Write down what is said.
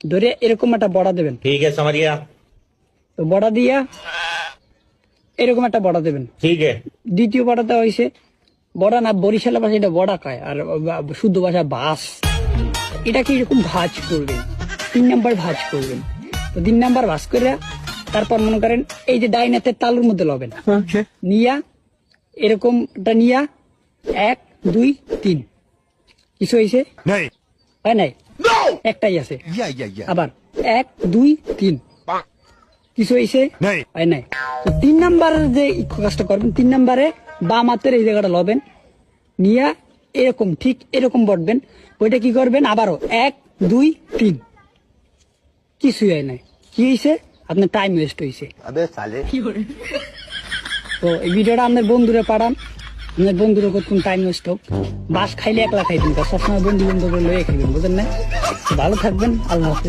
ধরে এরকম একটা বড়া দেবেন। ठीक है समझ गया। তো বড়া দিয়া এরকম একটা বড়া দেবেন। ठीक है। দ্বিতীয় বড়াটা হইছে বড়া না, বরিশালের ভাষায় এটা বড়া কয়, আর শুদ্ধ ভাষা বাস। এটাকে এরকম ভাজ করবেন, 3 নাম্বার ভাজ করবেন। তো 3 নাম্বার ভাজ করে তারপর মনে করেন এই যে ডাইনাতের তালুর মধ্যে লবেন, নিয়া এরকমটা নিয়া 1 2 3 কিছু হয়েছে হয় নাই, একটাই আছে। আবার 1 2 3 কিছু হয়েছে হয় নাই। তো 3 নাম্বার যে কাজটা করবেন, 3 নাম্বারে বাম হাতের এই জায়গাটা লবেন, নিয়া এরকম ঠিক এরকম বটবেন। ওইটা কি করবেন আবারও 1 2 3 কিছুই হয় নাই। কি হয়েছে? আপনার টাইম ওয়েস্ট হয়েছে। তো এই ভিডিওটা আপনার বন্ধুরা পাঠান, আপনার বন্ধুরা কতক্ষণ টাইম ওয়েস্ট হোক। বাস খাইলে একলা খাইবেন, সবসময় বন্ধু বান্ধব লয়ে খাইবেন, বুঝলেন না? ভালো থাকবেন, আল্লাহ হাফেজ।